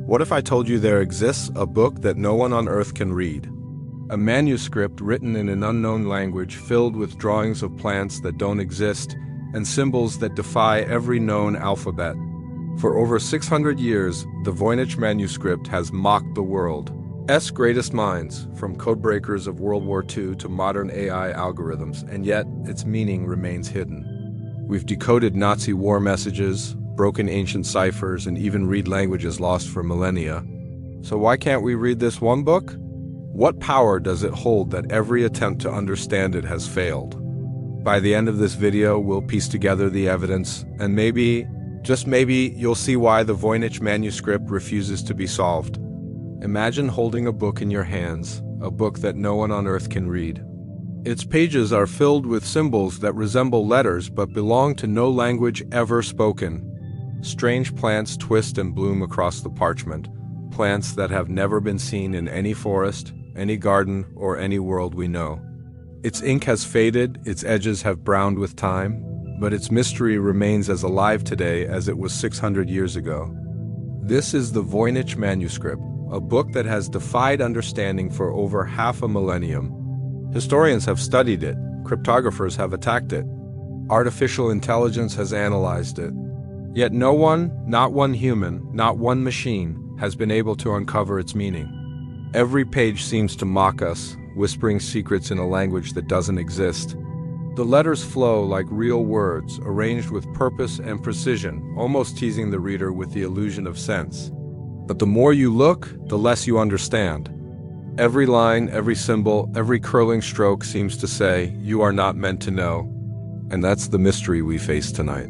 What if I told you there exists a book that no one on Earth can read? A manuscript written in an unknown language filled with drawings of plants that don't exist and symbols that defy every known alphabet. For over 600 years, the Voynich Manuscript has mocked the world's greatest minds, from codebreakers of World War II to modern AI algorithms, and yet its meaning remains hidden. We've decoded Nazi war messages, broken ancient ciphers, and even read languages lost for millennia. So why can't we read this one book? What power does it hold that every attempt to understand it has failed? By the end of this video, we'll piece together the evidence, and maybe, just maybe, you'll see why the Voynich Manuscript refuses to be solved. Imagine holding a book in your hands, a book that no one on Earth can read. Its pages are filled with symbols that resemble letters but belong to no language ever spoken. Strange plants twist and bloom across the parchment, plants that have never been seen in any forest, any garden, or any world we know. Its ink has faded, its edges have browned with time, but its mystery remains as alive today as it was 600 years ago. This is the Voynich Manuscript, a book that has defied understanding for over half a millennium. Historians have studied it, cryptographers have attacked it, artificial intelligence has analyzed it. Yet no one, not one human, not one machine, has been able to uncover its meaning. Every page seems to mock us, whispering secrets in a language that doesn't exist. The letters flow like real words, arranged with purpose and precision, almost teasing the reader with the illusion of sense. But the more you look, the less you understand. Every line, every symbol, every curling stroke seems to say, "You are not meant to know." And that's the mystery we face tonight.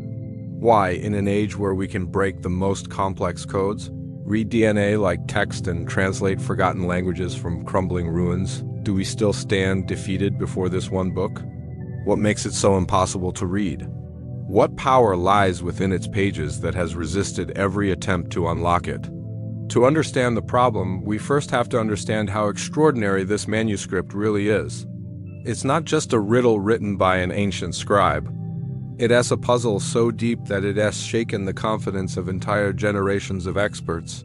Why, in an age where we can break the most complex codes, read DNA like text and translate forgotten languages from crumbling ruins, do we still stand defeated before this one book? What makes it so impossible to read? What power lies within its pages that has resisted every attempt to unlock it? To understand the problem, we first have to understand how extraordinary this manuscript really is. It's not just a riddle written by an ancient scribe. It has a puzzle so deep that it has shaken the confidence of entire generations of experts.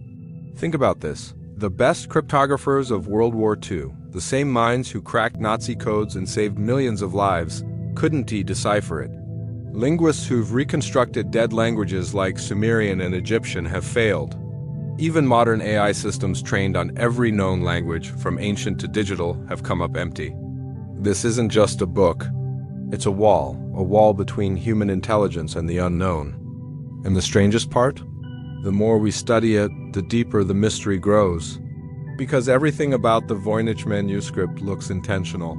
Think about this. The best cryptographers of World War II, the same minds who cracked Nazi codes and saved millions of lives, couldn't decipher it. Linguists who've reconstructed dead languages like Sumerian and Egyptian have failed. Even modern AI systems trained on every known language, from ancient to digital, have come up empty. This isn't just a book. It's a wall between human intelligence and the unknown. And the strangest part? The more we study it, the deeper the mystery grows. Because everything about the Voynich Manuscript looks intentional.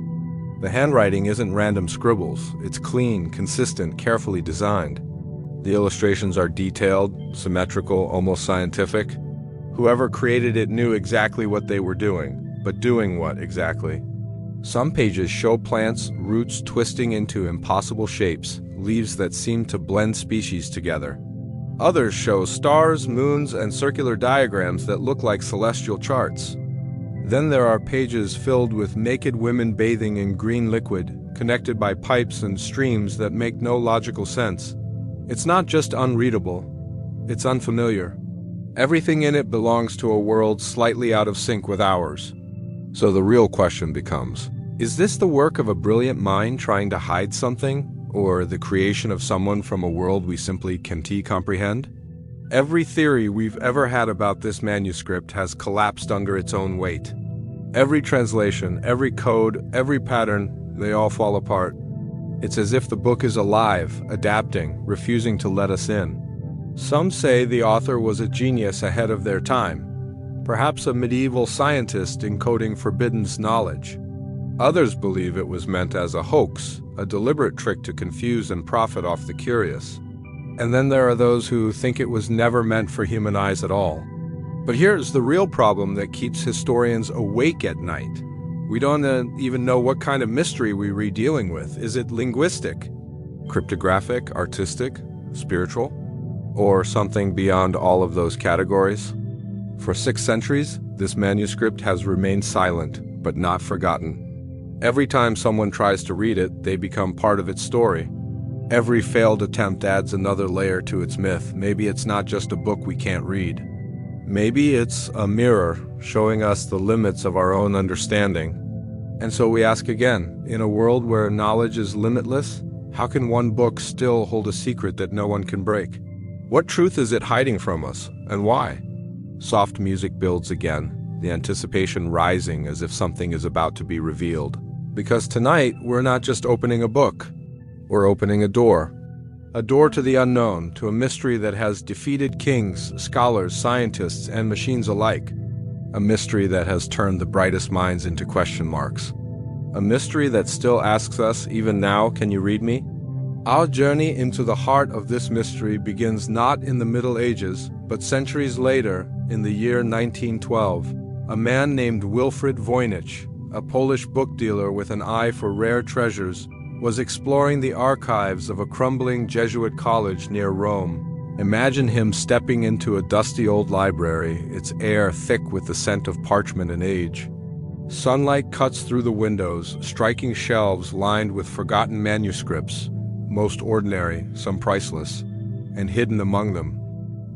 The handwriting isn't random scribbles. It's clean, consistent, carefully designed. The illustrations are detailed, symmetrical, almost scientific. Whoever created it knew exactly what they were doing, but doing what exactly? Some pages show plants' roots twisting into impossible shapes, leaves that seem to blend species together. Others show stars, moons, and circular diagrams that look like celestial charts. Then there are pages filled with naked women bathing in green liquid, connected by pipes and streams that make no logical sense. It's not just unreadable, it's unfamiliar. Everything in it belongs to a world slightly out of sync with ours. So the real question becomes, is this the work of a brilliant mind trying to hide something, or the creation of someone from a world we simply can't comprehend? Every theory we've ever had about this manuscript has collapsed under its own weight. Every translation, every code, every pattern, they all fall apart. It's as if the book is alive, adapting, refusing to let us in. Some say the author was a genius ahead of their time, perhaps a medieval scientist encoding forbidden knowledge. Others believe it was meant as a hoax, a deliberate trick to confuse and profit off the curious. And then there are those who think it was never meant for human eyes at all. But here's the real problem that keeps historians awake at night. We don't even know what kind of mystery we're dealing with. Is it linguistic, cryptographic, artistic, spiritual, or something beyond all of those categories? For 6 centuries, this manuscript has remained silent, but not forgotten. Every time someone tries to read it, they become part of its story. Every failed attempt adds another layer to its myth. Maybe it's not just a book we can't read. Maybe it's a mirror showing us the limits of our own understanding. And so we ask again, in a world where knowledge is limitless, how can one book still hold a secret that no one can break? What truth is it hiding from us, and why? Soft music builds again, the anticipation rising as if something is about to be revealed. Because tonight, we're not just opening a book, we're opening a door. A door to the unknown, to a mystery that has defeated kings, scholars, scientists, and machines alike. A mystery that has turned the brightest minds into question marks. A mystery that still asks us, even now, can you read me? Our journey into the heart of this mystery begins not in the Middle Ages, but centuries later, in the year 1912. A man named Wilfrid Voynich, a Polish book dealer with an eye for rare treasures, was exploring the archives of a crumbling Jesuit college near Rome. Imagine him stepping into a dusty old library, its air thick with the scent of parchment and age. Sunlight cuts through the windows, striking shelves lined with forgotten manuscripts, most ordinary, some priceless, and hidden among them.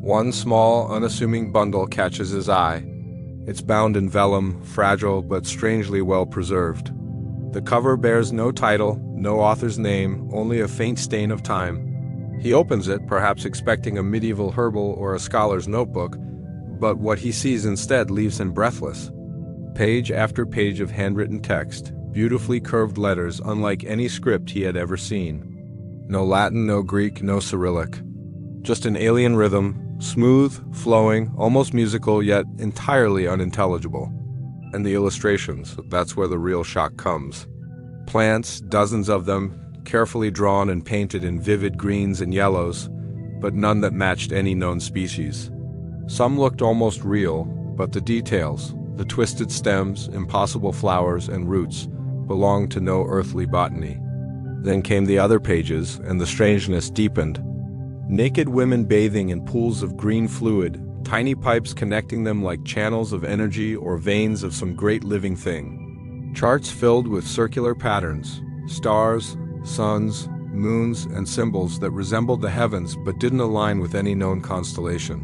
One small, unassuming bundle catches his eye. It's bound in vellum, fragile but strangely well preserved. The cover bears no title, no author's name, only a faint stain of time. He opens it, perhaps expecting a medieval herbal or a scholar's notebook, but what he sees instead leaves him breathless. Page after page of handwritten text, beautifully curved letters unlike any script he had ever seen. No Latin, no Greek, no Cyrillic. Just an alien rhythm, smooth, flowing, almost musical, yet entirely unintelligible. And the illustrations, that's where the real shock comes. Plants, dozens of them, carefully drawn and painted in vivid greens and yellows, but none that matched any known species. Some looked almost real, but the details, the twisted stems, impossible flowers, and roots, belonged to no earthly botany. Then came the other pages, and the strangeness deepened. Naked women bathing in pools of green fluid, tiny pipes connecting them like channels of energy or veins of some great living thing. Charts filled with circular patterns, stars, suns, moons, and symbols that resembled the heavens but didn't align with any known constellation.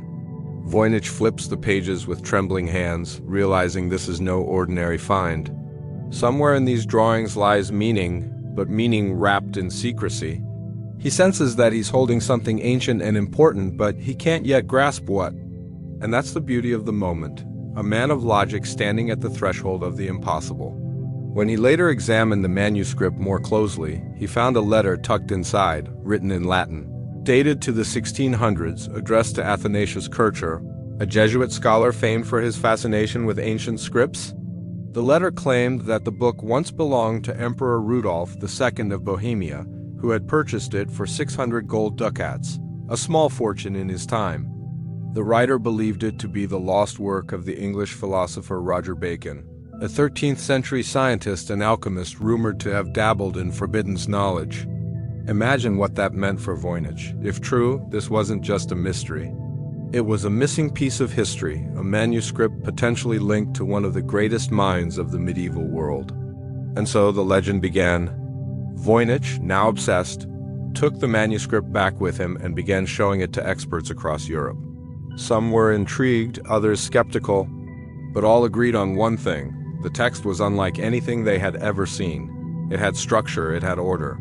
Voynich flips the pages with trembling hands, realizing this is no ordinary find. Somewhere in these drawings lies meaning, but meaning wrapped in secrecy. He senses that he's holding something ancient and important, but he can't yet grasp what. And that's the beauty of the moment, a man of logic standing at the threshold of the impossible. When he later examined the manuscript more closely, he found a letter tucked inside, written in Latin. Dated to the 1600s, addressed to Athanasius Kircher, a Jesuit scholar famed for his fascination with ancient scripts. The letter claimed that the book once belonged to Emperor Rudolf II of Bohemia, who had purchased it for 600 gold ducats, a small fortune in his time. The writer believed it to be the lost work of the English philosopher Roger Bacon, a 13th century scientist and alchemist rumored to have dabbled in forbidden knowledge. Imagine what that meant for Voynich. If true, this wasn't just a mystery. It was a missing piece of history, a manuscript potentially linked to one of the greatest minds of the medieval world. And so the legend began. Voynich, now obsessed, took the manuscript back with him and began showing it to experts across Europe. Some were intrigued, others skeptical, but all agreed on one thing. The text was unlike anything they had ever seen. It had structure, it had order.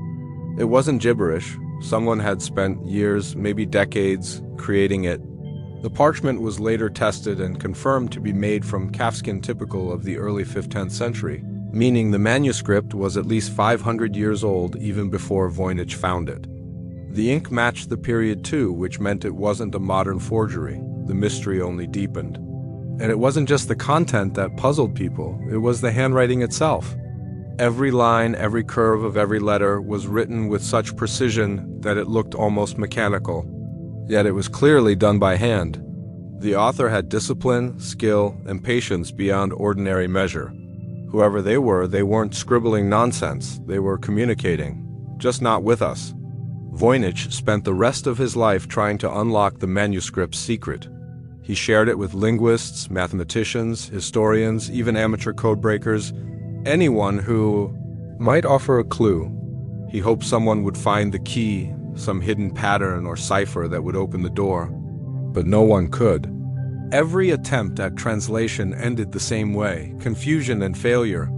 It wasn't gibberish. Someone had spent years, maybe decades, creating it. The parchment was later tested and confirmed to be made from calfskin typical of the early 15th century, meaning the manuscript was at least 500 years old even before Voynich found it. The ink matched the period too, which meant it wasn't a modern forgery. The mystery only deepened. And it wasn't just the content that puzzled people, it was the handwriting itself. Every line, every curve of every letter was written with such precision that it looked almost mechanical. Yet it was clearly done by hand. The author had discipline, skill, and patience beyond ordinary measure. Whoever they weren't scribbling nonsense, they were communicating, just not with us. Voynich spent the rest of his life trying to unlock the manuscript's secret. He shared it with linguists, mathematicians, historians, even amateur codebreakers, anyone who might offer a clue. He hoped someone would find the key, some hidden pattern or cipher that would open the door. But no one could. Every attempt at translation ended the same way: confusion and failure.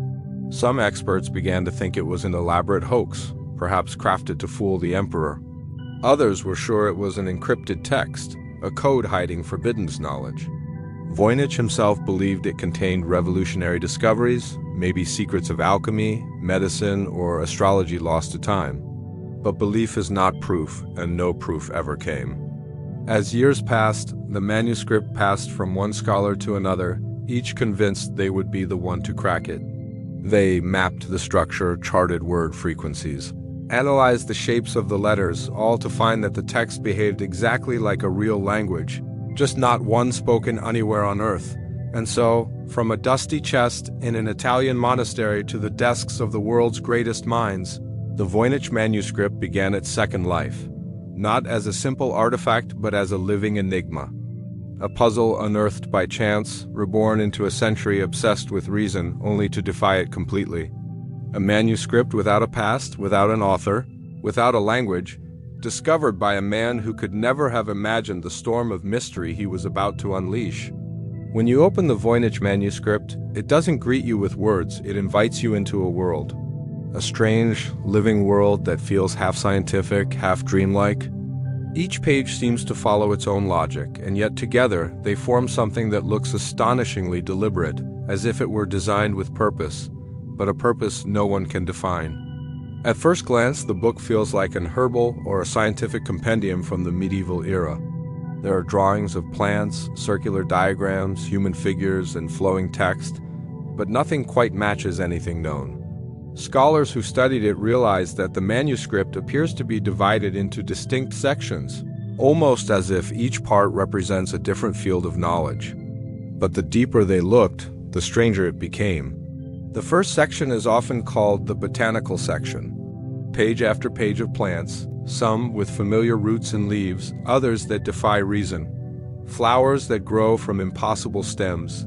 Some experts began to think it was an elaborate hoax, perhaps crafted to fool the emperor. Others were sure it was an encrypted text, a code hiding forbidden knowledge. Voynich himself believed it contained revolutionary discoveries, maybe secrets of alchemy, medicine, or astrology lost to time. But belief is not proof, and no proof ever came. As years passed, the manuscript passed from one scholar to another, each convinced they would be the one to crack it. They mapped the structure, charted word frequencies, analyzed the shapes of the letters, all to find that the text behaved exactly like a real language, just not one spoken anywhere on Earth. And so, from a dusty chest in an Italian monastery to the desks of the world's greatest minds, the Voynich Manuscript began its second life, not as a simple artifact but as a living enigma. A puzzle unearthed by chance, reborn into a century obsessed with reason, only to defy it completely. A manuscript without a past, without an author, without a language, discovered by a man who could never have imagined the storm of mystery he was about to unleash. When you open the Voynich Manuscript, it doesn't greet you with words, it invites you into a world. A strange, living world that feels half scientific, half dreamlike. Each page seems to follow its own logic, and yet together they form something that looks astonishingly deliberate, as if it were designed with purpose, but a purpose no one can define. At first glance, the book feels like an herbal or a scientific compendium from the medieval era. There are drawings of plants, circular diagrams, human figures, and flowing text, but nothing quite matches anything known. Scholars who studied it realized that the manuscript appears to be divided into distinct sections, almost as if each part represents a different field of knowledge. But the deeper they looked, the stranger it became. The first section is often called the botanical section. Page after page of plants, some with familiar roots and leaves, others that defy reason. Flowers that grow from impossible stems.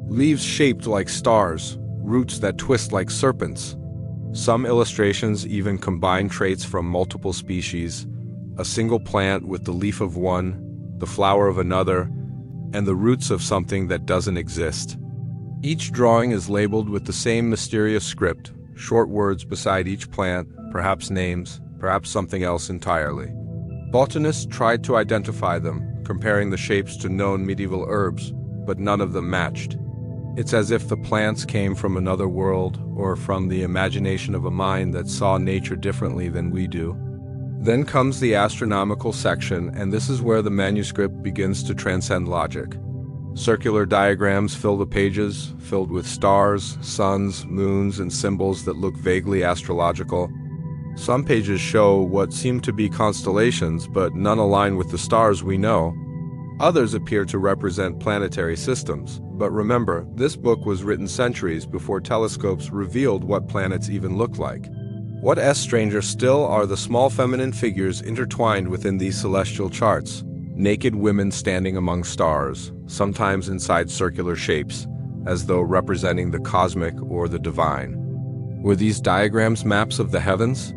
Leaves shaped like stars, roots that twist like serpents. Some illustrations even combine traits from multiple species, a single plant with the leaf of one, the flower of another, and the roots of something that doesn't exist. Each drawing is labeled with the same mysterious script, short words beside each plant, perhaps names, perhaps something else entirely. Botanists tried to identify them, comparing the shapes to known medieval herbs, but none of them matched. It's as if the plants came from another world, or from the imagination of a mind that saw nature differently than we do. Then comes the astronomical section, and this is where the manuscript begins to transcend logic. Circular diagrams fill the pages, filled with stars, suns, moons, and symbols that look vaguely astrological. Some pages show what seem to be constellations, but none align with the stars we know. Others appear to represent planetary systems. But remember, this book was written centuries before telescopes revealed what planets even looked like. What is stranger still are the small feminine figures intertwined within these celestial charts. Naked women standing among stars, sometimes inside circular shapes, as though representing the cosmic or the divine. Were these diagrams maps of the heavens?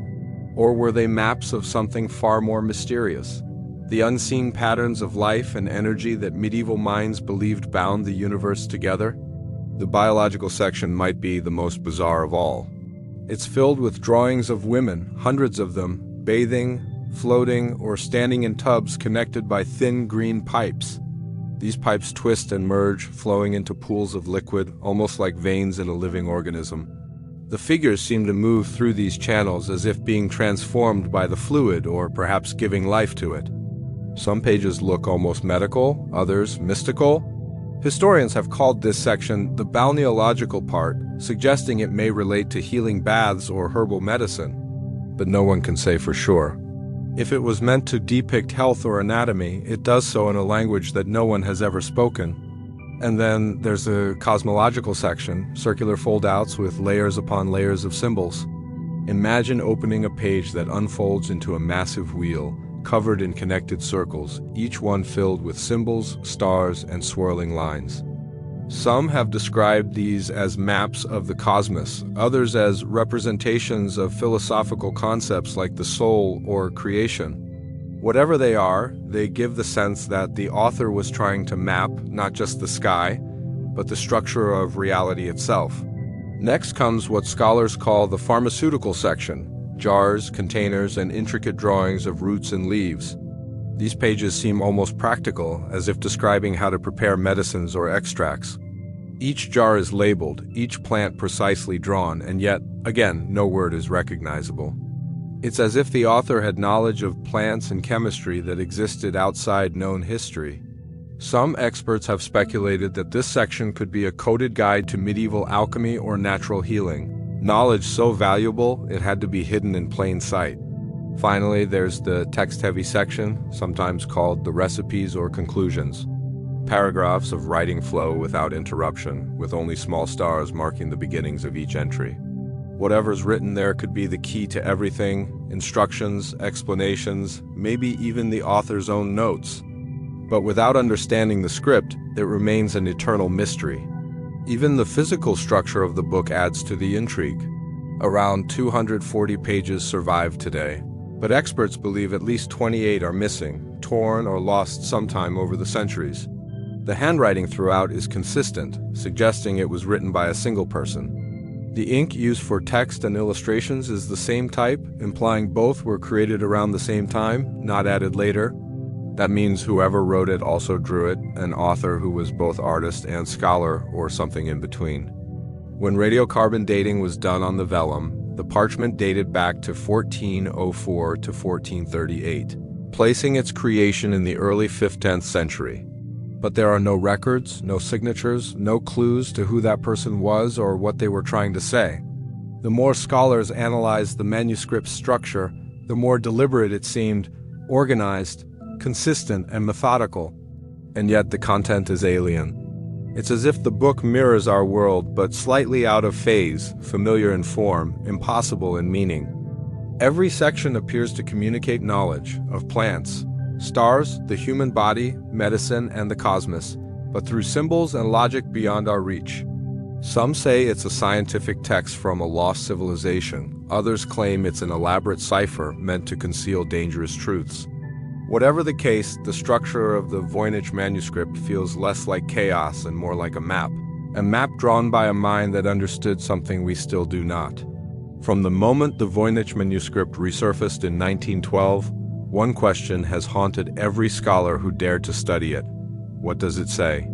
Or were they maps of something far more mysterious? The unseen patterns of life and energy that medieval minds believed bound the universe together? The biological section might be the most bizarre of all. It's filled with drawings of women, hundreds of them, bathing, floating, or standing in tubs connected by thin green pipes. These pipes twist and merge, flowing into pools of liquid, almost like veins in a living organism. The figures seem to move through these channels as if being transformed by the fluid or perhaps giving life to it. Some pages look almost medical, others mystical. Historians have called this section the balneological part, suggesting it may relate to healing baths or herbal medicine. But no one can say for sure. If it was meant to depict health or anatomy, it does so in a language that no one has ever spoken. And then there's a cosmological section, circular foldouts with layers upon layers of symbols. Imagine opening a page that unfolds into a massive wheel, covered in connected circles, each one filled with symbols, stars, and swirling lines. Some have described these as maps of the cosmos, others as representations of philosophical concepts like the soul or creation. Whatever they are, they give the sense that the author was trying to map not just the sky, but the structure of reality itself. Next comes what scholars call the pharmaceutical section: jars, containers, and intricate drawings of roots and leaves. These pages seem almost practical, as if describing how to prepare medicines or extracts. Each jar is labeled, each plant precisely drawn, and yet, again, no word is recognizable. It's as if the author had knowledge of plants and chemistry that existed outside known history. Some experts have speculated that this section could be a coded guide to medieval alchemy or natural healing, knowledge so valuable it had to be hidden in plain sight. Finally, there's the text-heavy section, sometimes called the recipes or conclusions. Paragraphs of writing flow without interruption, with only small stars marking the beginnings of each entry. Whatever's written there could be the key to everything: instructions, explanations, maybe even the author's own notes. But without understanding the script, it remains an eternal mystery. Even the physical structure of the book adds to the intrigue. Around 240 pages survive today, but experts believe at least 28 are missing, torn or lost sometime over the centuries. The handwriting throughout is consistent, suggesting it was written by a single person. The ink used for text and illustrations is the same type, implying both were created around the same time, not added later. That means whoever wrote it also drew it, an author who was both artist and scholar, or something in between. When radiocarbon dating was done on the vellum, the parchment dated back to 1404 to 1438, placing its creation in the early 5th-10th century. But there are no records, no signatures, no clues to who that person was or what they were trying to say. The more scholars analyzed the manuscript's structure, the more deliberate it seemed, organized, consistent, and methodical. And yet the content is alien. It's as if the book mirrors our world, but slightly out of phase, familiar in form, impossible in meaning. Every section appears to communicate knowledge of plants, stars, the human body, medicine, and the cosmos, but through symbols and logic beyond our reach. Some say it's a scientific text from a lost civilization. Others claim it's an elaborate cipher meant to conceal dangerous truths. Whatever the case, the structure of the Voynich Manuscript feels less like chaos and more like a map drawn by a mind that understood something we still do not. From the moment the Voynich Manuscript resurfaced in 1912, one question has haunted every scholar who dared to study it. What does it say?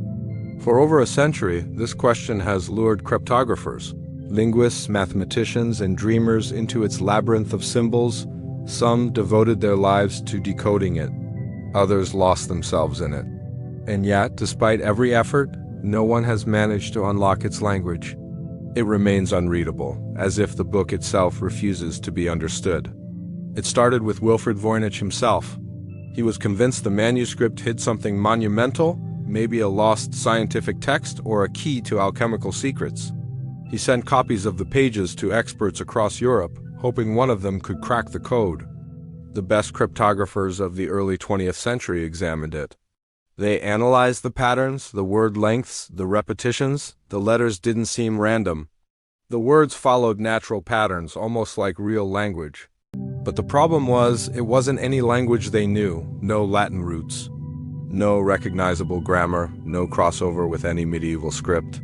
For over a century, this question has lured cryptographers, linguists, mathematicians, and dreamers into its labyrinth of symbols. Some devoted their lives to decoding it. Others lost themselves in it. And yet, despite every effort, no one has managed to unlock its language. It remains unreadable, as if the book itself refuses to be understood. It started with Wilfred Voynich himself. He was convinced the manuscript hid something monumental, maybe a lost scientific text or a key to alchemical secrets. He sent copies of the pages to experts across Europe, hoping one of them could crack the code. The best cryptographers of the early 20th century examined it. They analyzed the patterns, the word lengths, the repetitions. The letters didn't seem random. The words followed natural patterns, almost like real language. But the problem was, it wasn't any language they knew, no Latin roots. No recognizable grammar, no crossover with any medieval script.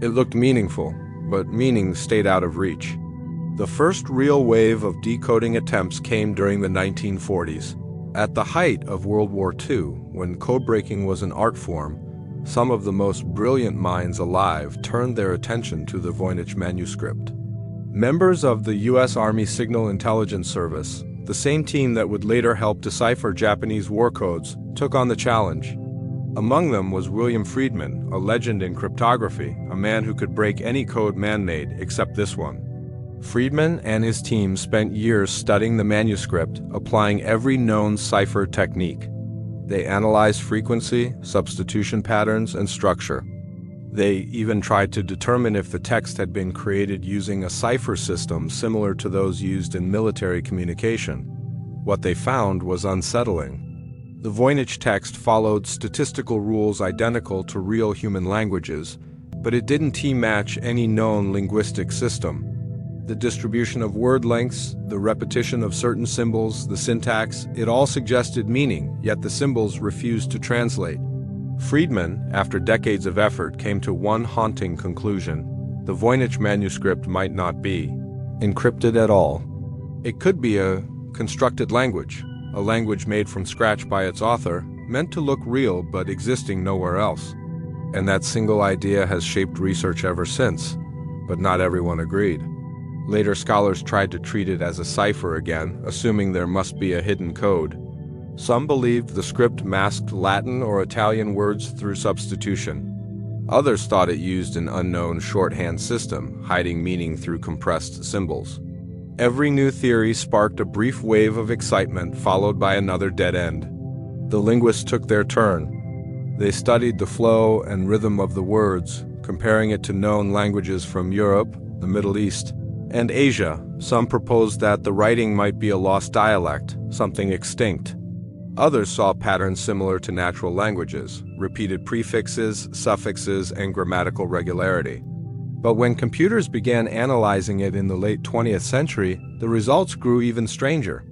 It looked meaningful, but meaning stayed out of reach. The first real wave of decoding attempts came during the 1940s. At the height of World War II, when codebreaking was an art form, some of the most brilliant minds alive turned their attention to the Voynich Manuscript. Members of the U.S. Army Signal Intelligence Service, the same team that would later help decipher Japanese war codes, took on the challenge. Among them was William Friedman, a legend in cryptography, a man who could break any code man-made except this one. Friedman and his team spent years studying the manuscript, applying every known cipher technique. They analyzed frequency, substitution patterns, and structure. They even tried to determine if the text had been created using a cipher system similar to those used in military communication. What they found was unsettling. The Voynich text followed statistical rules identical to real human languages, but it didn't T-match any known linguistic system. The distribution of word lengths, the repetition of certain symbols, the syntax, it all suggested meaning, yet the symbols refused to translate. Friedman, after decades of effort, came to one haunting conclusion. The Voynich Manuscript might not be encrypted at all. It could be a constructed language, a language made from scratch by its author, meant to look real but existing nowhere else. And that single idea has shaped research ever since, but not everyone agreed. Later scholars tried to treat it as a cipher again, assuming there must be a hidden code. Some believed the script masked Latin or Italian words through substitution. Others thought it used an unknown shorthand system, hiding meaning through compressed symbols. Every new theory sparked a brief wave of excitement, followed by another dead end. The linguists took their turn. They studied the flow and rhythm of the words, comparing it to known languages from Europe, the Middle East, and Asia. Some proposed that the writing might be a lost dialect, something extinct. Others saw patterns similar to natural languages, repeated prefixes, suffixes, and grammatical regularity. But when computers began analyzing it in the late 20th century, the results grew even stranger.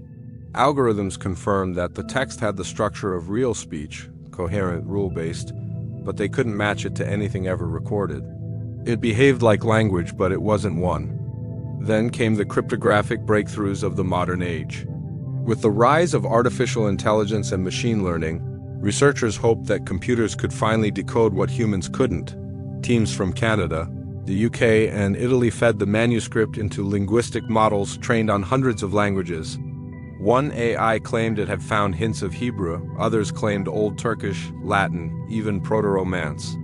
Algorithms confirmed that the text had the structure of real speech, coherent, rule-based, but they couldn't match it to anything ever recorded. It behaved like language, but it wasn't one. Then came the cryptographic breakthroughs of the modern age. With the rise of artificial intelligence and machine learning, researchers hoped that computers could finally decode what humans couldn't. Teams from Canada, the UK, and Italy fed the manuscript into linguistic models trained on hundreds of languages. One AI claimed it had found hints of Hebrew, others claimed Old Turkish, Latin, even Proto-Romance.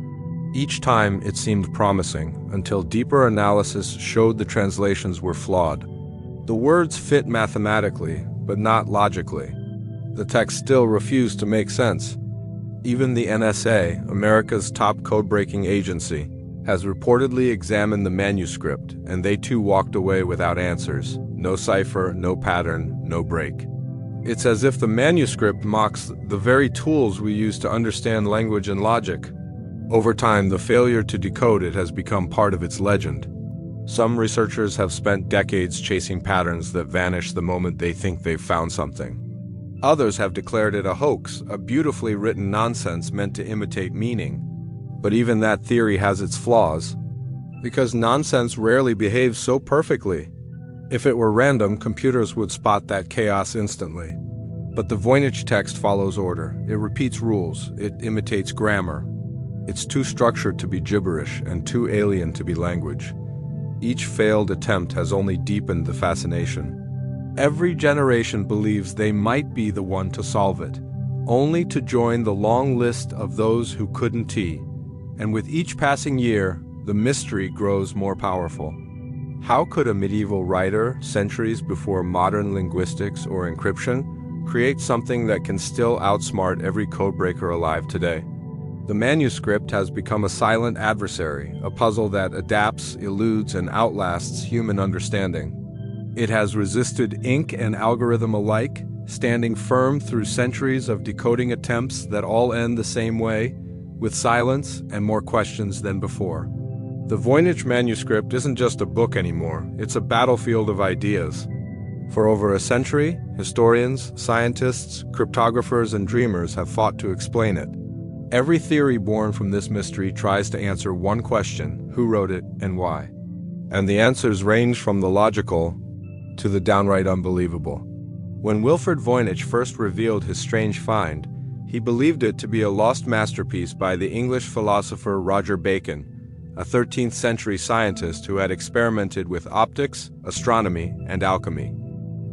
Each time it seemed promising, until deeper analysis showed the translations were flawed. The words fit mathematically, but not logically. The text still refused to make sense. Even the NSA, America's top code-breaking agency, has reportedly examined the manuscript, and they too walked away without answers. No cipher, no pattern, no break. It's as if the manuscript mocks the very tools we use to understand language and logic. Over time, the failure to decode it has become part of its legend. Some researchers have spent decades chasing patterns that vanish the moment they think they've found something. Others have declared it a hoax, a beautifully written nonsense meant to imitate meaning. But even that theory has its flaws, because nonsense rarely behaves so perfectly. If it were random, computers would spot that chaos instantly. But the Voynich text follows order. It repeats rules. It imitates grammar. It's too structured to be gibberish and too alien to be language. Each failed attempt has only deepened the fascination. Every generation believes they might be the one to solve it, only to join the long list of those who couldn't. And with each passing year, the mystery grows more powerful. How could a medieval writer, centuries before modern linguistics or encryption, create something that can still outsmart every codebreaker alive today? The manuscript has become a silent adversary, a puzzle that adapts, eludes, and outlasts human understanding. It has resisted ink and algorithm alike, standing firm through centuries of decoding attempts that all end the same way, with silence and more questions than before. The Voynich Manuscript isn't just a book anymore, it's a battlefield of ideas. For over a century, historians, scientists, cryptographers, and dreamers have fought to explain it. Every theory born from this mystery tries to answer one question: who wrote it and why? And the answers range from the logical to the downright unbelievable. When Wilfred Voynich first revealed his strange find, he believed it to be a lost masterpiece by the English philosopher Roger Bacon, a 13th century scientist who had experimented with optics, astronomy, and alchemy.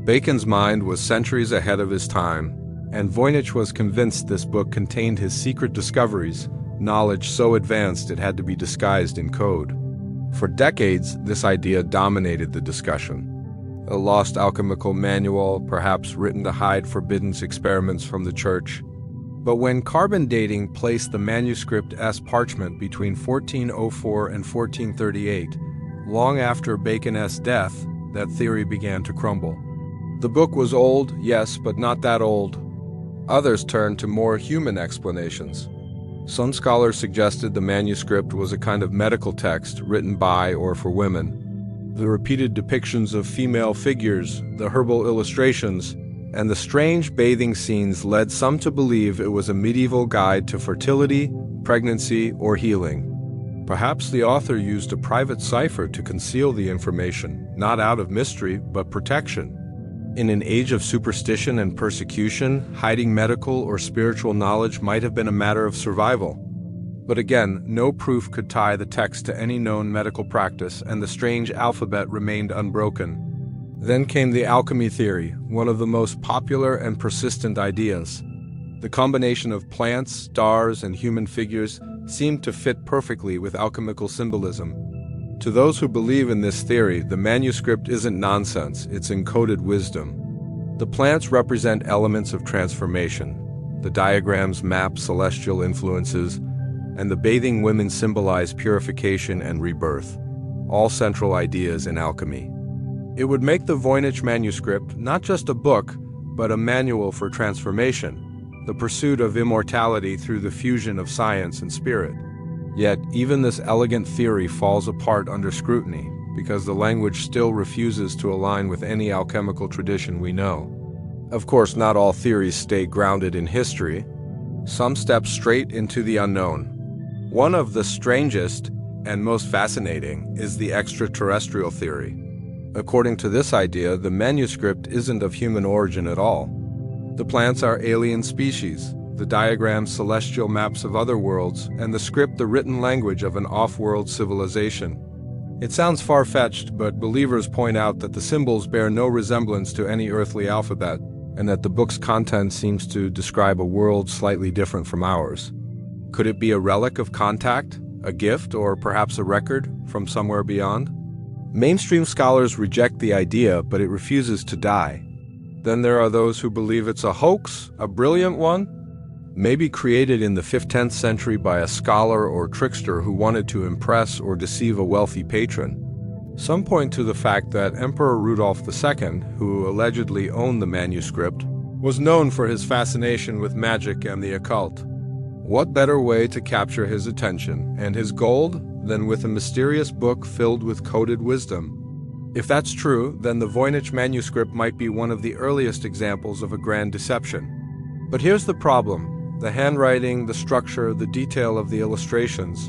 Bacon's mind was centuries ahead of his time, and Voynich was convinced this book contained his secret discoveries, knowledge so advanced it had to be disguised in code. For decades, this idea dominated the discussion. A lost alchemical manual, perhaps written to hide forbidden experiments from the church. But when carbon dating placed the manuscript as parchment between 1404 and 1438, long after Bacon's death, that theory began to crumble. The book was old, yes, but not that old. Others turned to more human explanations. Some scholars suggested the manuscript was a kind of medical text written by or for women. The repeated depictions of female figures, the herbal illustrations, and the strange bathing scenes led some to believe it was a medieval guide to fertility, pregnancy, or healing. Perhaps the author used a private cipher to conceal the information, not out of mystery, but protection. In an age of superstition and persecution, hiding medical or spiritual knowledge might have been a matter of survival. But again, no proof could tie the text to any known medical practice, and the strange alphabet remained unbroken. Then came the alchemy theory, one of the most popular and persistent ideas. The combination of plants, stars, and human figures seemed to fit perfectly with alchemical symbolism. To those who believe in this theory, the manuscript isn't nonsense, it's encoded wisdom. The plants represent elements of transformation. The diagrams map celestial influences, and the bathing women symbolize purification and rebirth, all central ideas in alchemy. It would make the Voynich Manuscript not just a book, but a manual for transformation, the pursuit of immortality through the fusion of science and spirit. Yet, even this elegant theory falls apart under scrutiny, because the language still refuses to align with any alchemical tradition we know. Of course, not all theories stay grounded in history. Some step straight into the unknown. One of the strangest and most fascinating is the extraterrestrial theory. According to this idea, the manuscript isn't of human origin at all. The plants are alien species, the diagrams celestial maps of other worlds, and the script the written language of an off-world civilization. It sounds far-fetched, but believers point out that the symbols bear no resemblance to any earthly alphabet, and that the book's content seems to describe a world slightly different from ours. Could it be a relic of contact, a gift, or perhaps a record from somewhere beyond? Mainstream scholars reject the idea, but it refuses to die. Then there are those who believe it's a hoax, a brilliant one, maybe created in the 15th century by a scholar or trickster who wanted to impress or deceive a wealthy patron. Some point to the fact that Emperor Rudolf II, who allegedly owned the manuscript, was known for his fascination with magic and the occult. What better way to capture his attention and his gold than with a mysterious book filled with coded wisdom? If that's true, then the Voynich Manuscript might be one of the earliest examples of a grand deception. But here's the problem. The handwriting, the structure, the detail of the illustrations,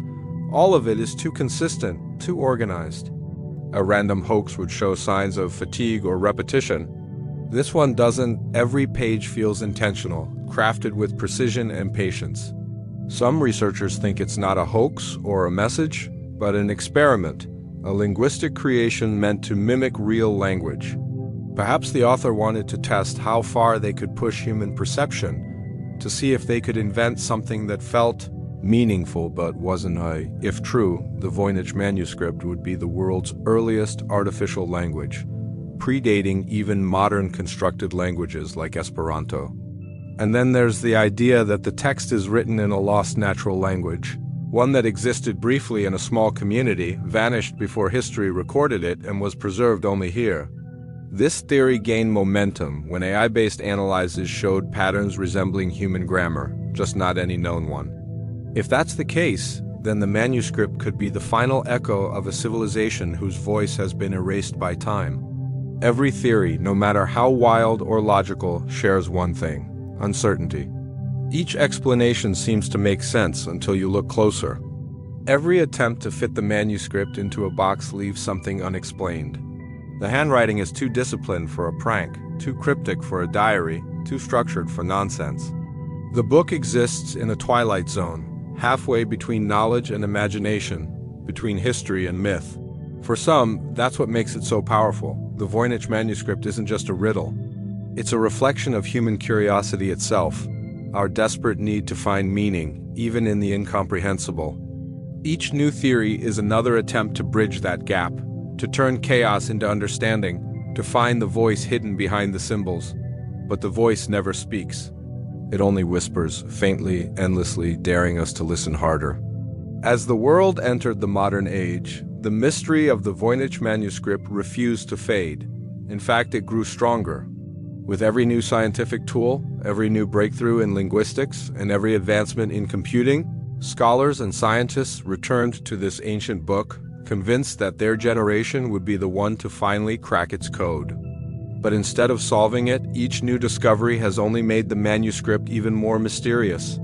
all of it is too consistent, too organized. A random hoax would show signs of fatigue or repetition. This one doesn't. Every page feels intentional, crafted with precision and patience. Some researchers think it's not a hoax or a message, but an experiment, a linguistic creation meant to mimic real language. Perhaps the author wanted to test how far they could push human perception, to see if they could invent something that felt meaningful but wasn't a. If true, the Voynich Manuscript would be the world's earliest artificial language, predating even modern constructed languages like Esperanto. And then there's the idea that the text is written in a lost natural language, one that existed briefly in a small community, vanished before history recorded it, and was preserved only here. This theory gained momentum when AI-based analyses showed patterns resembling human grammar, just not any known one. If that's the case, then the manuscript could be the final echo of a civilization whose voice has been erased by time. Every theory, no matter how wild or logical, shares one thing: uncertainty. Each explanation seems to make sense until you look closer. Every attempt to fit the manuscript into a box leaves something unexplained. The handwriting is too disciplined for a prank, too cryptic for a diary, too structured for nonsense. The book exists in a twilight zone, halfway between knowledge and imagination, between history and myth. For some, that's what makes it so powerful. The Voynich Manuscript isn't just a riddle. It's a reflection of human curiosity itself, our desperate need to find meaning, even in the incomprehensible. Each new theory is another attempt to bridge that gap, to turn chaos into understanding, to find the voice hidden behind the symbols. But the voice never speaks. It only whispers, faintly, endlessly, daring us to listen harder. As the world entered the modern age, the mystery of the Voynich Manuscript refused to fade. In fact, it grew stronger. With every new scientific tool, every new breakthrough in linguistics, and every advancement in computing, scholars and scientists returned to this ancient book, convinced that their generation would be the one to finally crack its code. But instead of solving it, each new discovery has only made the manuscript even more mysterious.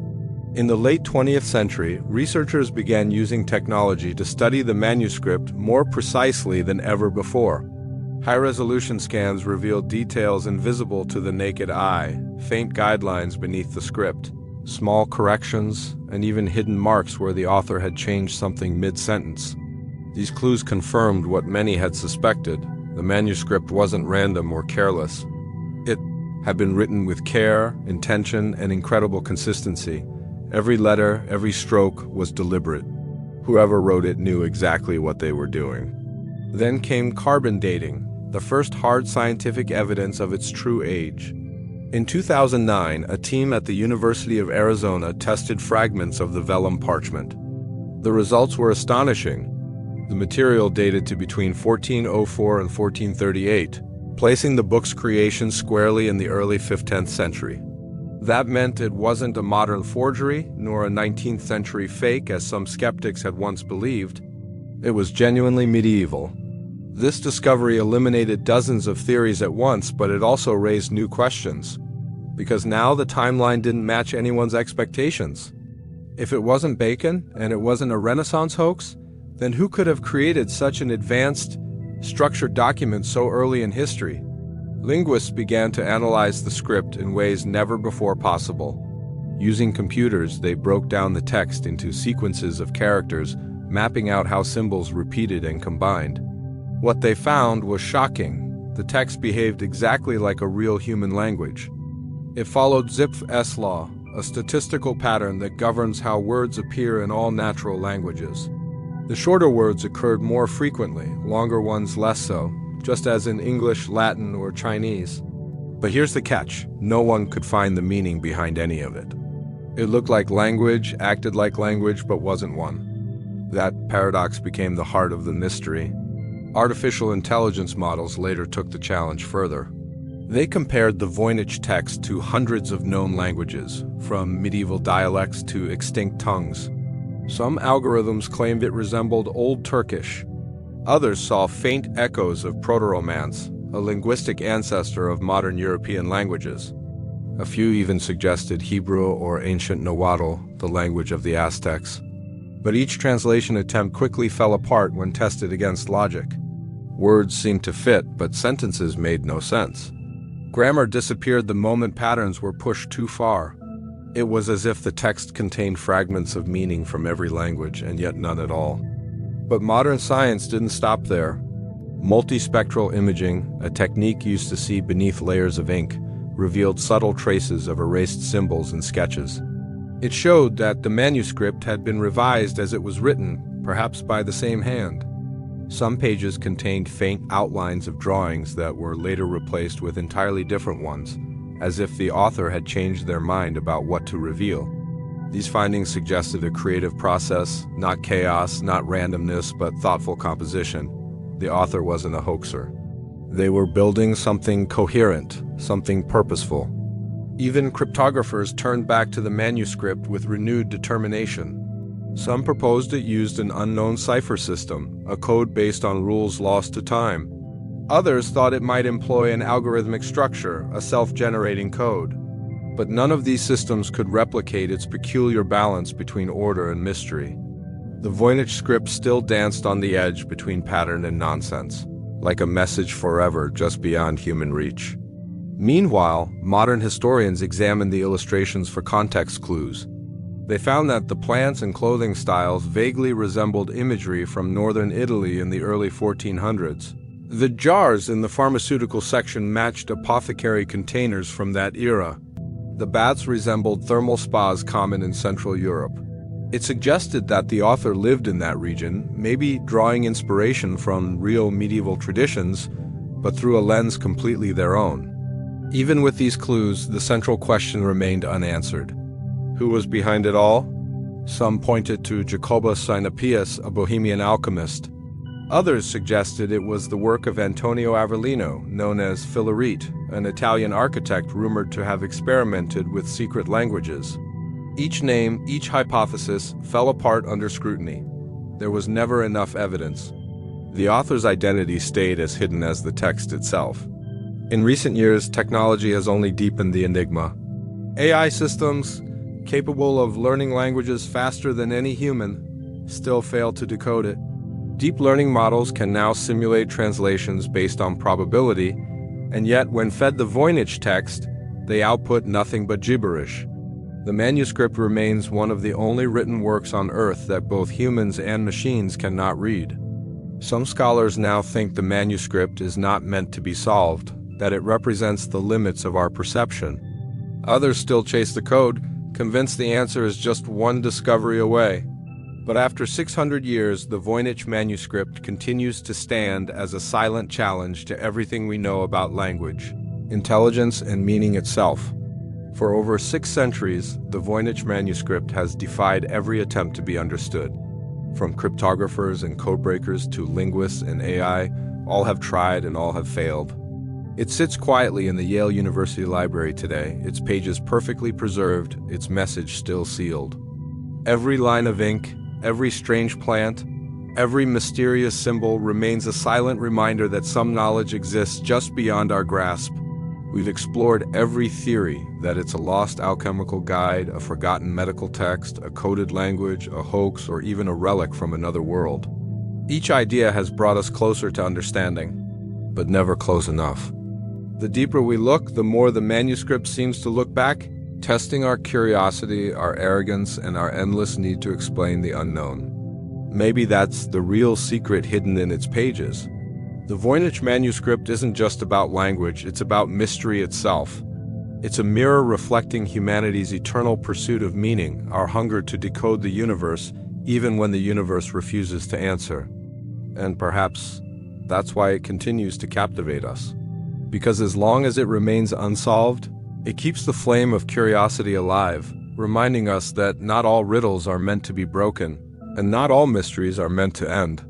In the late 20th century, researchers began using technology to study the manuscript more precisely than ever before. High-resolution scans revealed details invisible to the naked eye, faint guidelines beneath the script, small corrections, and even hidden marks where the author had changed something mid-sentence. These clues confirmed what many had suspected. The manuscript wasn't random or careless. It had been written with care, intention, and incredible consistency. Every letter, every stroke was deliberate. Whoever wrote it knew exactly what they were doing. Then came carbon dating, the first hard scientific evidence of its true age. In 2009, a team at the University of Arizona tested fragments of the vellum parchment. The results were astonishing. The material dated to between 1404 and 1438, placing the book's creation squarely in the early 15th century. That meant it wasn't a modern forgery, nor a 19th century fake as some skeptics had once believed. It was genuinely medieval. This discovery eliminated dozens of theories at once, but it also raised new questions. Because now the timeline didn't match anyone's expectations. If it wasn't Bacon, and it wasn't a Renaissance hoax, then who could have created such an advanced, structured document so early in history? Linguists began to analyze the script in ways never before possible. Using computers, they broke down the text into sequences of characters, mapping out how symbols repeated and combined. What they found was shocking. The text behaved exactly like a real human language. It followed Zipf's law, a statistical pattern that governs how words appear in all natural languages. The shorter words occurred more frequently, longer ones less so, just as in English, Latin, or Chinese. But here's the catch: no one could find the meaning behind any of it. It looked like language, acted like language, but wasn't one. That paradox became the heart of the mystery. Artificial intelligence models later took the challenge further. They compared the Voynich text to hundreds of known languages, from medieval dialects to extinct tongues. Some algorithms claimed it resembled Old Turkish. Others saw faint echoes of Proto-Romance, a linguistic ancestor of modern European languages. A few even suggested Hebrew or ancient Nahuatl, the language of the Aztecs. But each translation attempt quickly fell apart when tested against logic. Words seemed to fit, but sentences made no sense. Grammar disappeared the moment patterns were pushed too far. It was as if the text contained fragments of meaning from every language, and yet none at all. But modern science didn't stop there. Multispectral imaging, a technique used to see beneath layers of ink, revealed subtle traces of erased symbols and sketches. It showed that the manuscript had been revised as it was written, perhaps by the same hand. Some pages contained faint outlines of drawings that were later replaced with entirely different ones, as if the author had changed their mind about what to reveal. These findings suggested a creative process, not chaos, not randomness, but thoughtful composition. The author wasn't a hoaxer. They were building something coherent, something purposeful. Even cryptographers turned back to the manuscript with renewed determination. Some proposed it used an unknown cipher system, a code based on rules lost to time. Others thought it might employ an algorithmic structure, a self-generating code. But none of these systems could replicate its peculiar balance between order and mystery. The Voynich script still danced on the edge between pattern and nonsense, like a message forever just beyond human reach. Meanwhile, modern historians examined the illustrations for context clues. They found that the plants and clothing styles vaguely resembled imagery from northern Italy in the early 1400s. The jars in the pharmaceutical section matched apothecary containers from that era. The baths resembled thermal spas common in Central Europe. It suggested that the author lived in that region, maybe drawing inspiration from real medieval traditions, but through a lens completely their own. Even with these clues, the central question remained unanswered. Who was behind it all? Some pointed to Jacobus Sinapius, a Bohemian alchemist. Others suggested it was the work of Antonio Avellino, known as Filarete, an Italian architect rumored to have experimented with secret languages. Each name, each hypothesis, fell apart under scrutiny. there was never enough evidence. The author's identity stayed as hidden as the text itself. In recent years, technology has only deepened the enigma. AI systems, capable of learning languages faster than any human, still fail to decode it. Deep learning models can now simulate translations based on probability, and yet when fed the Voynich text, they output nothing but gibberish. The manuscript remains one of the only written works on Earth that both humans and machines cannot read. Some scholars now think the manuscript is not meant to be solved, that it represents the limits of our perception. Others still chase the code, convinced the answer is just one discovery away. But after 600 years, the Voynich Manuscript continues to stand as a silent challenge to everything we know about language, intelligence, and meaning itself. For over 6 centuries, the Voynich Manuscript has defied every attempt to be understood. From cryptographers and codebreakers to linguists and AI, all have tried and all have failed. It sits quietly in the Yale University Library today, its pages perfectly preserved, its message still sealed. Every line of ink, every strange plant, every mysterious symbol remains a silent reminder that some knowledge exists just beyond our grasp. We've explored every theory, that it's a lost alchemical guide, a forgotten medical text, a coded language, a hoax, or even a relic from another world. Each idea has brought us closer to understanding, but never close enough. The deeper we look, the more the manuscript seems to look back, testing our curiosity, our arrogance, and our endless need to explain the unknown. Maybe that's the real secret hidden in its pages. The Voynich Manuscript isn't just about language, it's about mystery itself. It's a mirror reflecting humanity's eternal pursuit of meaning, our hunger to decode the universe, even when the universe refuses to answer. And perhaps that's why it continues to captivate us. Because as long as it remains unsolved, it keeps the flame of curiosity alive, reminding us that not all riddles are meant to be broken, and not all mysteries are meant to end.